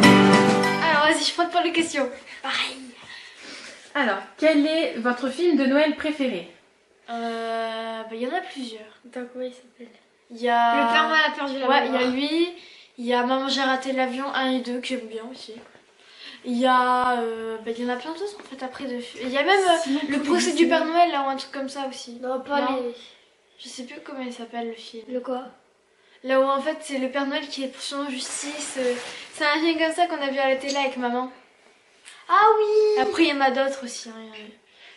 Alors vas-y, je prends pour les questions. Pareil. Alors, quel est votre film de Noël préféré? Il y en a plusieurs. Attends, comment il s'appelle? Il y a... Le Père Noël a perdu la Ouais, il y mémoire. a lui. Il y a Maman j'ai raté l'avion 1 et 2 que j'aime bien aussi. Il y a... il y en a plein d'autres en fait après. Il y a même le procès du Père Noël là ou un truc comme ça aussi. Non, pas Non. les... Je sais plus comment il s'appelle le film. Le quoi? Là où en fait c'est le Père Noël qui est poursuivi en justice. C'est un film comme ça qu'on a vu à la télé avec maman. Ah oui. Après il y en a d'autres aussi. Hein.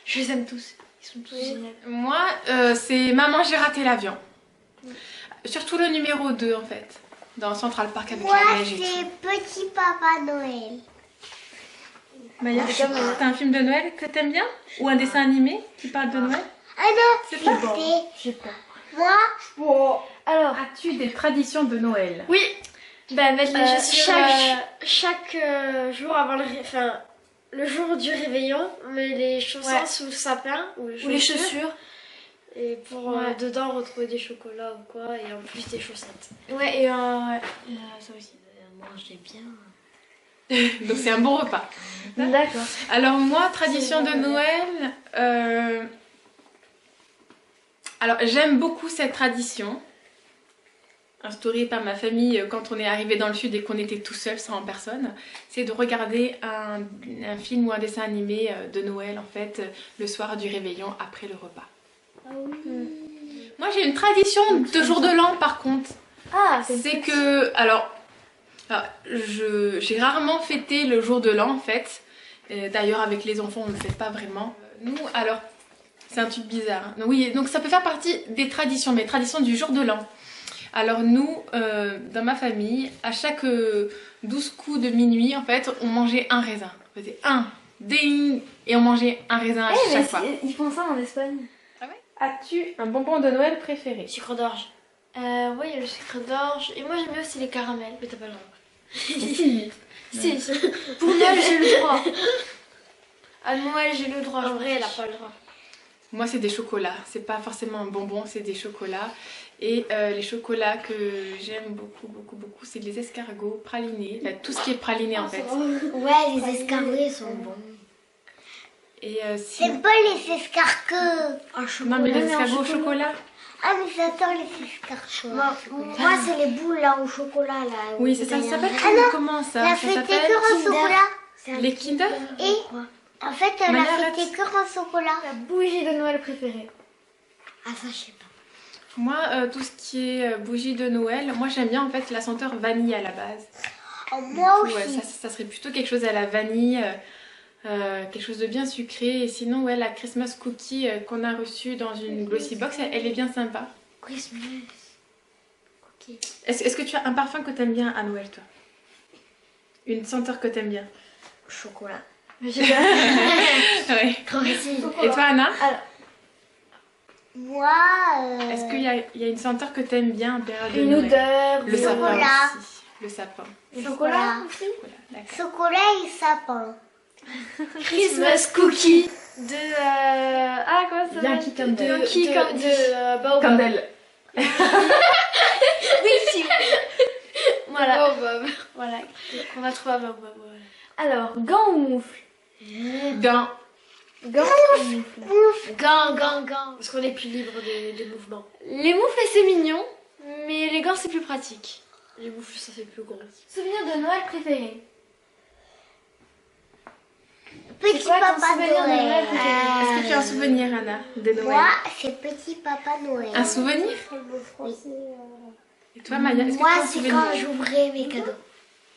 Je les aime tous. Ils sont tous géniaux. Moi, c'est Maman, j'ai raté l'avion. Surtout le numéro 2 en fait. Dans Central Park avec Moi, la neige et tout. c'est Petit Papa Noël. Maya, t'as un film de Noël que t'aimes bien? Ou un dessin animé qui parle de Noël? Ah non, C'est pas bon. J'ai peur. Moi, Alors, As-tu des traditions de Noël? oui. Ben mettre les chaussures. Chaque jour avant le jour du réveillon, on met les chaussons Ouais. sous le sapin ou Ou les chaussures. Et pour Ouais. dedans retrouver des chocolats ou quoi, et en plus des chaussettes. Ouais, et ouais. Ça aussi. manger bien. Donc c'est un bon repas. D'accord. Alors moi, tradition de Noël... Alors j'aime beaucoup cette tradition, instaurée par ma famille quand on est arrivé dans le sud et qu'on était tout seul, sans personne. C'est de regarder un film ou un dessin animé de Noël en fait, le soir du réveillon après le repas. Ah oui. Moi j'ai une tradition de jour de l'an par contre. Ah, C'est que... Alors j'ai rarement fêté le jour de l'an en fait. D'ailleurs avec les enfants on ne le fait pas vraiment. Nous alors... C'est un truc bizarre. Hein. Oui, donc ça peut faire partie des traditions, mais traditions du jour de l'an. Alors nous, dans ma famille, à chaque 12 coups de minuit, en fait, on mangeait un raisin. On faisait un, ding, et on mangeait un raisin à chaque fois. Ils font ça en Espagne. Ah ouais? As-tu un bonbon de Noël préféré? Sucre d'orge. Ouais, il y a le sucre d'orge. Et moi j'aime bien aussi les caramels. Mais t'as pas le droit. Si. Si, pour Noël j'ai le droit. À Noël j'ai le droit. En vrai, elle a pas le droit. Moi, c'est des chocolats. C'est pas forcément un bonbon, c'est des chocolats. Et les chocolats que j'aime beaucoup, beaucoup, beaucoup, c'est les escargots pralinés. Enfin, tout ce qui est praliné en fait. Ouais, les escargots sont bons. Et C'est sinon... pas les escargots. Non, mais les escargots au chocolat. Ah, mais j'adore les escargots. Moi, c'est les boules là au chocolat là. Oui, c'est ça. Ça s'appelle Ah non, comment ça? la Ça fête s'appelle cœur en chocolat. les Kinder. Et en fait, la Maya, fête arrête. cœur en chocolat. La bougie de Noël préférée. Ah, ça, je sais pas. Moi, tout ce qui est bougie de Noël, moi j'aime bien en fait la senteur vanille à la base. Oh, moi Du coup, aussi. ouais, ça serait plutôt quelque chose à la vanille, quelque chose de bien sucré. Et sinon, ouais, la Christmas cookie qu'on a reçue dans une glossy box, elle est bien sympa. Christmas. Ok. Est-ce que tu as un parfum que t'aimes bien à Noël, toi? Une senteur que t'aimes bien? Chocolat. Ouais. Et toi, Anna? Moi, Est-ce qu'il y a une senteur que t'aimes bien en période de Une Noël? odeur. Le sapin Chocolat. aussi. Le sapin. chocolat. Voilà, d'accord. Chocolat et sapin. Christmas cookie de ah comment ça s'appelle? Yankee Candle. Yankee Candle. Baobab. Candle. Oui, si. Voilà. Baobab. Voilà. On a trouvé un baobab, voilà. Alors, gants ou moufles? Gants. Gants ou moufles? Gants. Parce qu'on est plus libre des mouvements. Les moufles c'est mignon, mais les gants c'est plus pratique. Les moufles, ça fait plus gros. Souvenir de Noël préféré? Petit quoi ton Papa souvenir de Noël Noël. préféré? Est-ce que tu as un souvenir, Anna, de Noël? Moi, c'est Petit Papa Noël. Un souvenir? Et toi, Maya, est-ce que Moi, tu as un c'est souvenir? quand j'ouvrais mes cadeaux.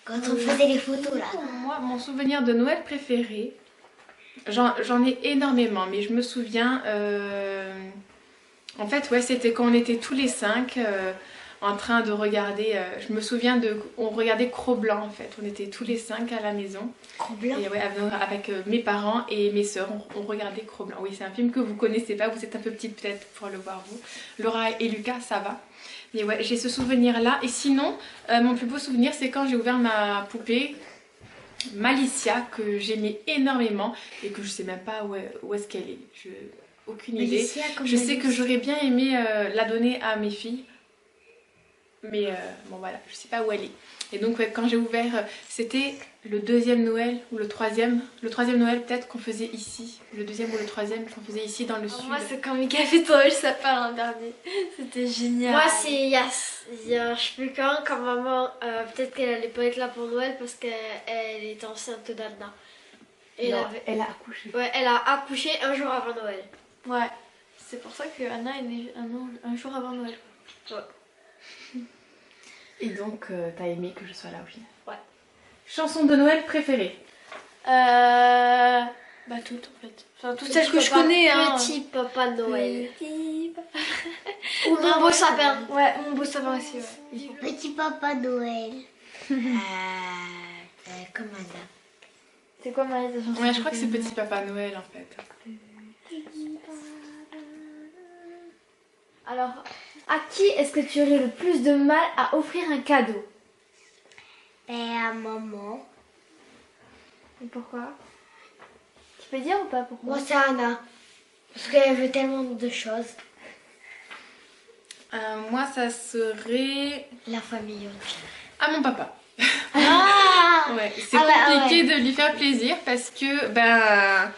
Quand on faisait les photos là. Moi, mon souvenir de Noël préféré, j'en ai énormément, mais je me souviens, en fait, ouais, c'était quand on était tous les 5 en train de regarder, je me souviens on regardait Cro-Blanc en fait, on était tous les 5 à la maison. Cro-Blanc. Et ouais, avec mes parents et mes sœurs, on regardait Cro-Blanc. Oui, c'est un film que vous connaissez pas, vous êtes un peu petite peut-être pour le voir vous. Laura et Lucas, ça va. Mais ouais, j'ai ce souvenir-là. Et sinon, mon plus beau souvenir, c'est quand j'ai ouvert ma poupée Malicia, que j'aimais énormément et que je sais même pas où est-ce qu'elle est. Aucune idée. Malicia, comme Je sais Malice. que j'aurais bien aimé la donner à mes filles. Mais bon voilà, je sais pas où elle est. Et donc ouais, quand j'ai ouvert, c'était le deuxième Noël ou le troisième. Le troisième Noël peut-être qu'on faisait ici. Le deuxième ou le troisième qu'on faisait ici dans le sud. Moi, c'est quand Mika fait tomber le sapin l'an dernier. C'était génial. Moi, c'est je sais plus quand maman, peut-être qu'elle allait pas être là pour Noël parce qu'elle était enceinte d'Anna. Et Elle a accouché. ouais, elle a accouché un jour avant Noël. Ouais. C'est pour ça que Anna est née un jour avant Noël. Ouais. Et donc, t'as aimé que je sois là au final? Ouais. Chanson de Noël préférée? Bah toutes en fait. Enfin toutes celles que je connais. Petit Papa Noël. Petit papa. Ou Mon beau sapin. Ouais, mon beau sapin aussi, ouais. Petit Papa Noël. Comme Anna. C'est quoi Marie ta chanson? Ouais, je crois que c'est Petit Papa Noël en fait. Alors, à qui est-ce que tu aurais le plus de mal à offrir un cadeau? À maman. Et pourquoi? Tu peux dire ou pas pourquoi? Moi, c'est Anna. Parce qu'elle veut tellement de choses. Moi, ça serait La famille entière. à mon papa. Ah Ouais, c'est Ah ouais, compliqué de lui faire plaisir parce que ben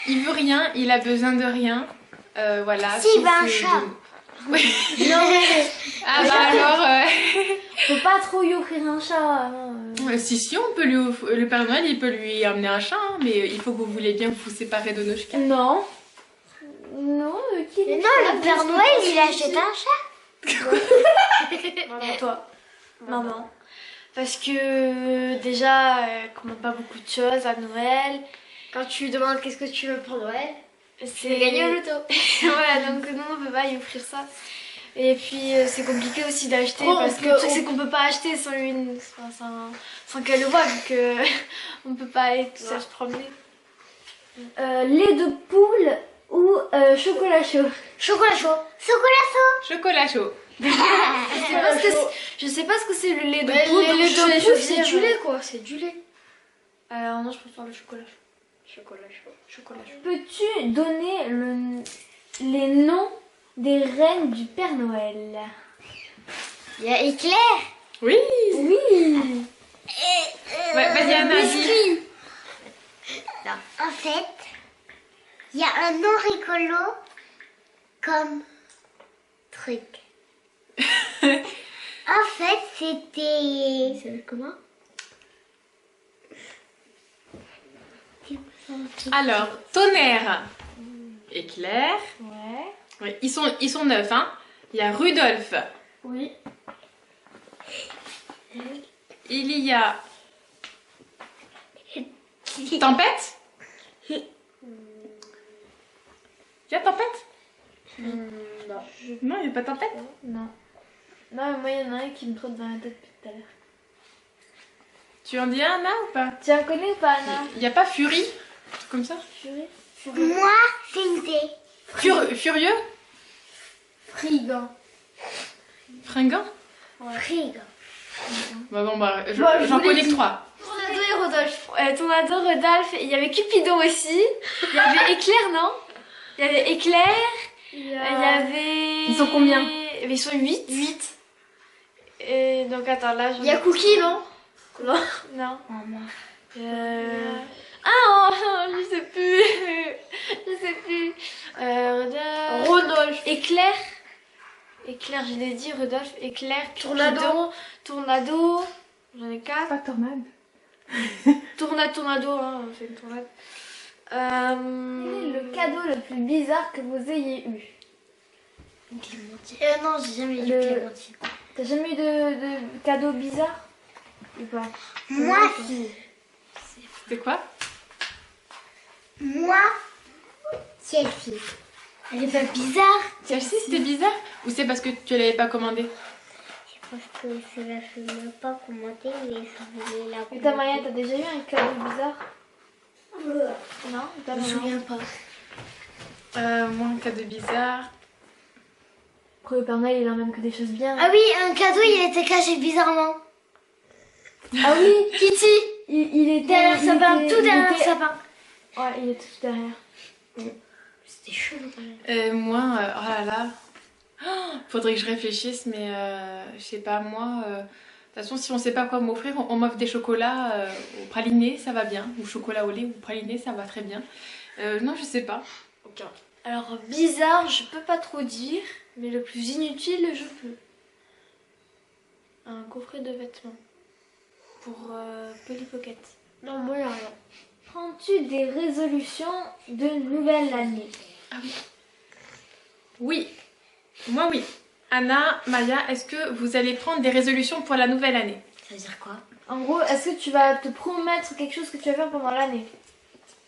il veut rien, il a besoin de rien. Voilà. Si, puis ben, un c'est- chat. Oui. Non, mais Ah bah alors. Faut pas trop lui offrir un chat. Hein. Si, on peut le Père Noël, il peut lui amener un chat, hein, mais il faut que vous voulez bien vous séparer de nos chiens. Non. Non, qui Mais non, le Père Noël, il achète un chat. Maman, toi. Maman. Parce que déjà, elle commande pas beaucoup de choses à Noël. quand tu lui demandes qu'est-ce que tu veux pour Noël, C'est tu gagné au loto. Ouais, donc non, on peut pas y offrir ça. Et puis c'est compliqué aussi d'acheter Oh, parce que le truc c'est qu'on peut pas acheter sans lui, sans qu'elle le voie vu que on peut pas aller tout seul se promener. Lait de poule ou chocolat chaud? Chocolat chaud. Chocolat chaud. Chocolat chaud. Je sais pas ce que c'est le lait de Mais poule. donc les je vais deux poules, choisir, c'est du lait quoi, c'est du lait. Alors non, je préfère le chocolat chaud. Chocolat chaud. Chocolat chaud. Peux-tu donner les noms des reines du Père Noël? Il y a Éclair. Oui. Oui. Ouais, vas-y Anna, dis. Biscuit. Non, en fait, il y a un nom rigolo comme truc. En fait, c'était... C'est comment? Alors, tonnerre, éclair. Ouais. Oui, ils sont neufs, hein. Il y a Rudolph. Oui. Il y a Tempête. Il y a Tempête. Non. Non, il n'y a pas Tempête. Non. Non, mais moi, il y en a un qui me trotte dans la tête depuis tout à l'heure. Tu en dis un, Anna, ou pas? Tu en connais ou pas, Anna? Il n'y a pas Fury, un truc comme ça. Furie. Moi, c'est une thé. Furieux. Frigant. Fringant. Frigo. Bah bon, bah, Bon, je j'en voulais connais que dire- 3. Tornado et Rodolphe. Tornado, Rodolphe. Il y avait Cupidon aussi. Il y avait Éclair, non? Il y avait Éclair. Il y avait. Ils sont combien? Ils sont 8. 8. Et donc attends, là. Il y a Cookie, non? Non. Non. Ah, oh, je sais plus. Je sais plus. Rodolphe. Rodolphe. Éclair. Éclair, je l'ai dit. Rodolphe. Éclair. Tornado. Cupidon, Tornado. J'en ai 4. Pas tornade. Tornado, hein, c'est une tornade. Quel est le cadeau le plus bizarre que vous ayez eu? Non, j'ai jamais eu Le- Clémentine. T'as jamais eu de cadeau bizarre? Ou pas? Moi, si. C'est quoi? Moi, Chelsea. Elle est pas bizarre. Celle-ci, c'était bizarre? Ou c'est parce que tu l'avais pas commandé? Je pense que c'est la je ne pas commenter, mais je voulais la Et ta Maya, t'as déjà eu un cadeau bizarre? Non? Je me souviens pas. Moi, un cadeau bizarre. Après, le Père Noël, il a même que des choses bien. Ah oui, un cadeau, il était caché bizarrement. Ah oui! Kitty. Il était Derrière le sapin, il était- tout il derrière le était- sapin. Ouais, il est tout derrière. C'était chelou quand même. Moi, oh là là. Faudrait que je réfléchisse, mais je sais pas, moi... de toute façon, si on sait pas quoi m'offrir, on m'offre des chocolats au praliné, ça va bien. Ou chocolat au lait ou praliné, ça va très bien. Non, je sais pas. Ok. Alors, bizarre, je peux pas trop dire, mais le plus inutile, je peux. Un coffret de vêtements. Pour Polly Pocket. Non, moi, rien. Prends-tu des résolutions de nouvelle année? Oui, moi oui. Anna, Maya, est-ce que vous allez prendre des résolutions pour la nouvelle année? Ça veut dire quoi? En gros, est-ce que tu vas te promettre quelque chose que tu vas faire pendant l'année?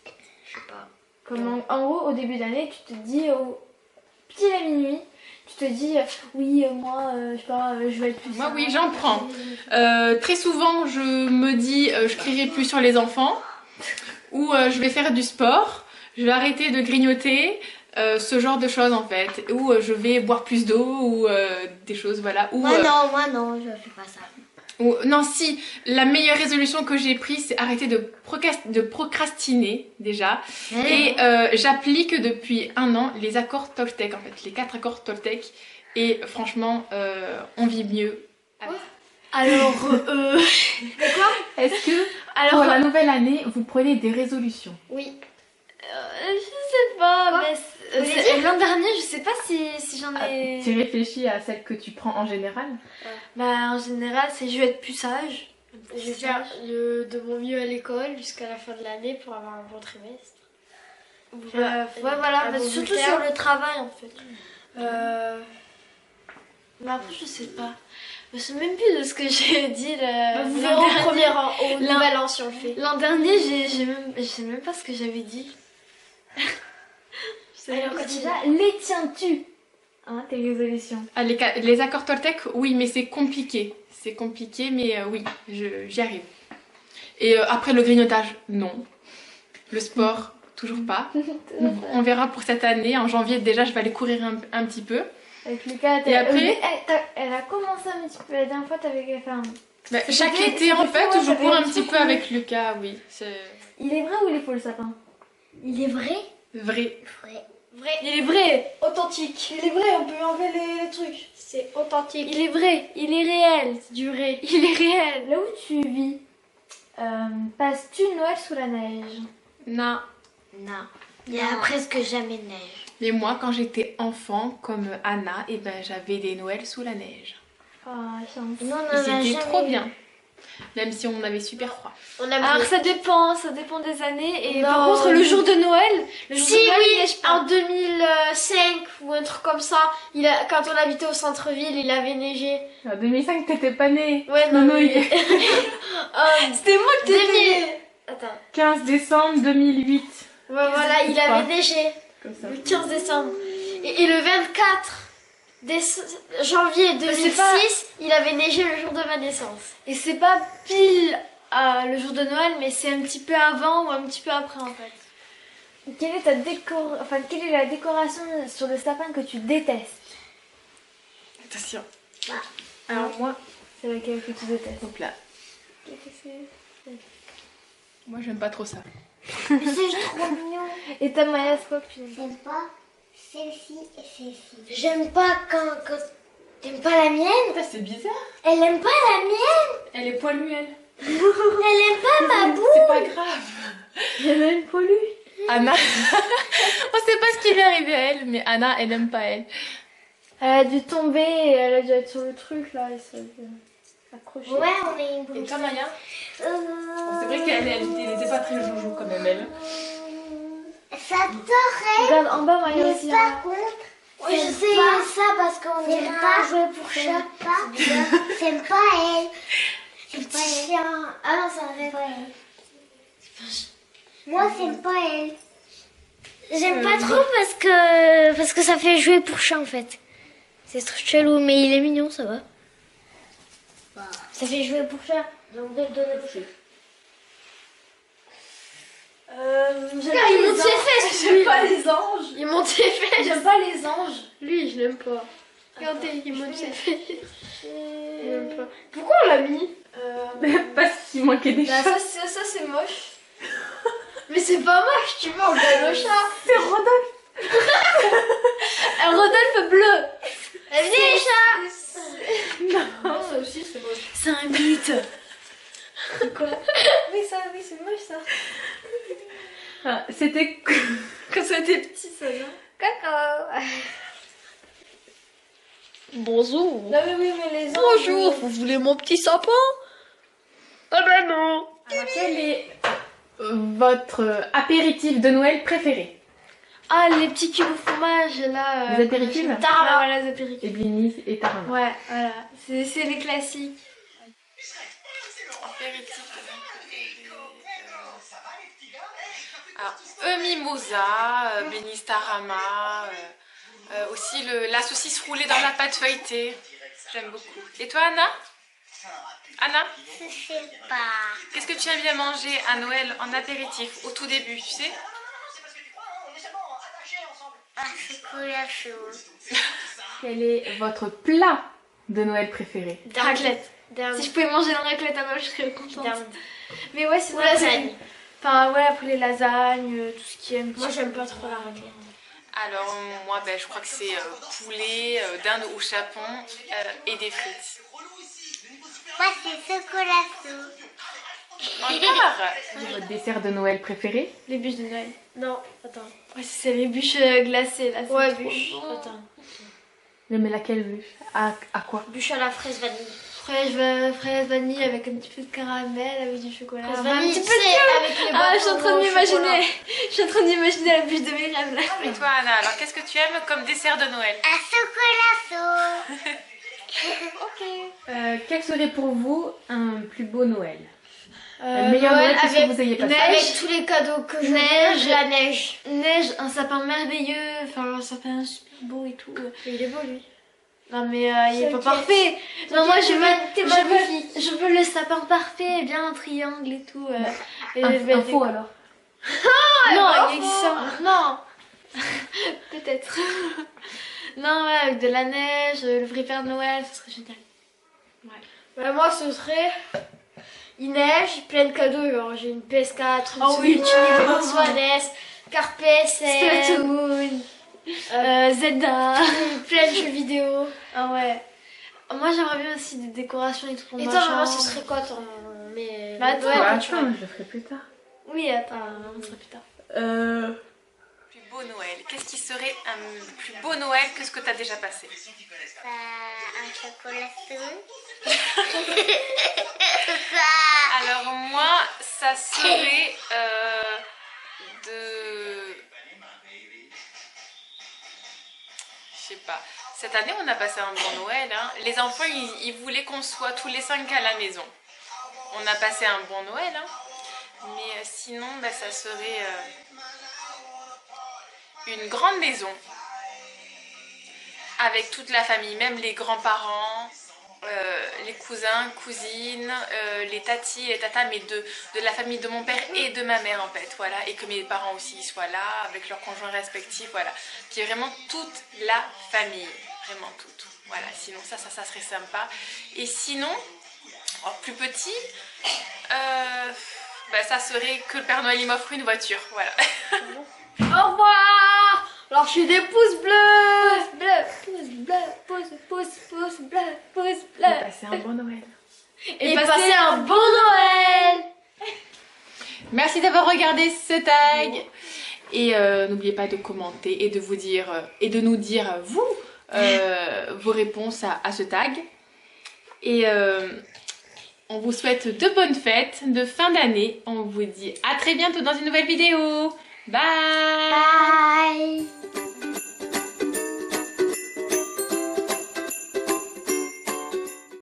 Je sais pas. Comme en gros, au début d'année, tu te dis au pile à minuit, tu te dis oui, moi, je sais pas, je vais être plus. Moi sage. oui, j'en prends. Très souvent, je me dis je crierai plus sur les enfants. Ou je vais faire du sport. Je vais arrêter de grignoter. Ce genre de choses en fait. Ou je vais boire plus d'eau ou des choses, voilà. Ou, Moi non, je fais pas ça. non, si, la meilleure résolution que j'ai prise, c'est arrêter de procrastiner déjà. Et j'applique depuis 1 an les accords Toltec en fait, les 4 accords Toltec. Et franchement, on vit mieux. avec. Alors, Est-ce que alors, pour la nouvelle année, vous prenez des résolutions? Oui. je sais pas, Quoi? mais l'an dernier, je sais pas si j'en ai... Tu réfléchis à celle que tu prends en général? Bah, en général, c'est je vais être plus sage. Je vais faire de mon mieux à l'école jusqu'à la fin de l'année pour avoir un bon trimestre. Ouais, voilà, un bah, bon surtout bulletin. sur le travail en fait. Mais après, je sais pas. Je sais même plus de ce que j'ai dit Vous l'an verrez au dernier. premier an, au L'an- nouvel an si on le fait. L'an dernier, je sais même pas ce que j'avais dit. Je sais Allez, même on pas. continue. Déjà, les tiens-tu, hein, tes résolutions? Les accords Toltec, oui, mais c'est compliqué. C'est compliqué, mais oui, j'y arrive. Et après, le grignotage, non. Le sport, toujours pas. On verra pour cette année. En janvier, déjà, je vais aller courir un petit peu. Avec Lucas, Et après elle a commencé un petit peu la dernière fois, t'avais fait un... Bah, chaque C'était- été, en c'était fait, fou, je t'avais cours un un petit petit peu peu couru. avec Lucas, oui. C'est Il est vrai ou il est faux le sapin? Il est vrai? vrai. Vrai. Il est vrai. Authentique. Il est vrai, on peut enlever les trucs. C'est authentique. Il est vrai, il est réel. C'est du vrai. Il est réel. Là où tu vis, passes-tu Noël sous la neige? Non. Non. Il y a presque jamais de neige. Mais moi, quand j'étais enfant, comme Anna, eh ben, j'avais des Noëls sous la neige. Ah, chance. Non, Et c'était trop bien. Même si on avait super froid. On aime Alors bien. ça dépend des années. Et Non, par contre, le jour de Noël, Si, il oui, neige pas. en 2005 ou un truc comme ça, quand on habitait au centre-ville, il avait neigé. En 2005, t'étais pas née. Ouais, Non, non, non, mais... C'était moi qui t'ai 2000. dit. Attends. 15 décembre 2008. Ouais, voilà, il avait neigé Comme ça. le 15 décembre. Et le 24 janvier c'est 2006, pas- il avait neigé le jour de ma naissance. Et c'est pas pile le jour de Noël, mais c'est un petit peu avant ou un petit peu après en fait. Quelle est quelle est la décoration sur le sapin que tu détestes? Attention. Alors moi, C'est laquelle que tu détestes? hop là. Moi, j'aime pas trop ça. Mais c'est trop mignon. Et ta Maya, c'est quoi que tu n'aimes pas? J'aime pas celle-ci et celle-ci. J'aime pas quand... T'aimes pas la mienne? C'est bizarre. Elle aime pas la mienne? Elle est poilue, elle. Elle aime pas ma boue? C'est pas grave. Il y en a une poilue. Anna, on sait pas ce qui lui est arrivé à elle, mais Anna, elle aime pas elle. Elle a dû tomber et elle a dû être sur le truc là et ça a dû accrocher. Ouais, on est une boue. Et toi, Maya? C'est vrai qu'elle était pas très joujou quand même, elle. Ça t'aurait... Regarde en bas, Maya Mais aussi. par hein. contre... Oui, je sais ça parce qu'on n'aime pas jouer pour chat. T'aimes pas elle. C'est pas chien. Ah non, c'est un rêve. Moi, c'est pas elle. J'aime pas trop parce que ça fait jouer pour chat en fait. C'est trop chelou, mais il est mignon, ça va. Ça fait jouer pour chat. Donc de notre Il monte ses fesses, J'aime pas les anges. il monte ses fesses. J'aime pas les anges. Lui, je l'aime pas. Regardez, il monte ses fesses. Je l'aime pas. Pourquoi on l'a mis Parce qu'il manquait des Bah, choses. ça c'est moche. Mais c'est pas moche, tu vois, on donne au chat. C'est Rodolphe. Un Rodolphe bleu. Venez, chat. Non, ça aussi, c'est moche. C'est un mythe. Quoi? Oui, c'est moche ça. Ah, c'était Quand ça était petit, ça, non? Coucou. Bonjour. Non, mais oui, mais les Bonjour, vous voulez mon petit sapin? Ah ben non. Alors, quel est votre apéritif de Noël préféré? Ah, les petits cubes au fromage, là. Les apéritifs? Tarama. Ouais, voilà, les apéritifs. Et blinis et tarama. Ouais, voilà. C'est les classiques. Apéritif. Alors, mimosa, blinis tarama, aussi la saucisse roulée dans la pâte feuilletée. J'aime beaucoup. Et toi, Anna? Anna? Je sais pas. Qu'est-ce que tu aimes bien manger à Noël en apéritif, au tout début, tu sais? Un chocolat chaud. Quel est votre plat de Noël préféré? Raclette. Dinde. Si je pouvais manger une raclette à Noël, je serais contente. Dinde. Mais ouais, c'est Ou vrai. lasagne. Enfin, ouais, après les lasagnes, tout ce qui est un petit Moi, j'aime peu. pas trop la raclette. Alors, moi, je crois que c'est poulet, dinde au chapon et des frites. Moi, c'est chocolat chaud. Encore votre dessert de Noël préféré? Les bûches de Noël. Non, attends. Ouais, c'est les bûches glacées là. c'est Ouais, trop bûche. bon. Attends. Mais laquelle bûche? À quoi? Bûche à la fraise vanille. Fraise vanille avec un petit peu de caramel, avec du chocolat. Fraise Enfin, vanille, un petit peu c'est de avec les Ah, je suis en train bâtons de au m'imaginer. chocolat. Je suis en train d'imaginer la bûche de mes rêves là. Et toi, Anna, alors qu'est-ce que tu aimes comme dessert de Noël? Un chocolat chaud. Quel serait pour vous un plus beau Noël? Le meilleur Noël que avec vous ayez passé? neige. Avec tous les cadeaux que je Neige. veux, la neige. Neige, un sapin merveilleux, enfin un sapin super beau et tout. Il est beau, lui. Non mais il est pas T'inquiète. parfait. Non moi je T'es veux, magnifique. je veux le sapin parfait, bien un triangle et tout. Et Un faux alors? Non, il existe un- Non. Peut-être. Non ouais, avec de la neige, le vrai Père Noël, ce serait génial. Bah, moi, ce serait. Il neige, plein de cadeaux. Genre, j'ai une PS4, une Oh oui, Switch, ouais. une Xbox One S, Carpe, Splatoon, Zelda. plein de jeux vidéo. Ah ouais. Moi j'aimerais bien aussi des décorations et tout pour Et ma toi, chambre. maman, ce serait quoi ton. Mais. Bah, attends, Noël, Ah, quand tu vas- attends, je le ferai plus tard. Oui, attends, on sera plus tard. Plus beau Noël. Qu'est-ce qui serait un plus beau Noël que ce que tu as déjà passé? Un chocolat chaud. Alors moi, ça serait de... Je sais pas. Cette année, on a passé un bon Noël. Hein. Les enfants, ils voulaient qu'on soit tous les 5 à la maison. On a passé un bon Noël. Hein. Mais sinon, ça serait une grande maison. Avec toute la famille, même les grands-parents. Les cousins, cousines, les tatis, les tatas, mais de la famille de mon père et de ma mère en fait, voilà, et que mes parents aussi soient là, avec leurs conjoints respectifs, voilà, qui est vraiment toute la famille, vraiment toute, voilà, sinon ça serait sympa, et sinon, plus petit, ça serait que le Père Noël il m'offre une voiture, voilà. Au revoir! Lâchez des pouces bleus! Pouce bleu, pouce bleu. Passer un bon Noël. Et passez un bon Noël! Merci d'avoir regardé ce tag. Et n'oubliez pas de commenter et de vous dire et de nous dire vous vos réponses à ce tag. Et on vous souhaite de bonnes fêtes de fin d'année. On vous dit à très bientôt dans une nouvelle vidéo. Bye. Bye.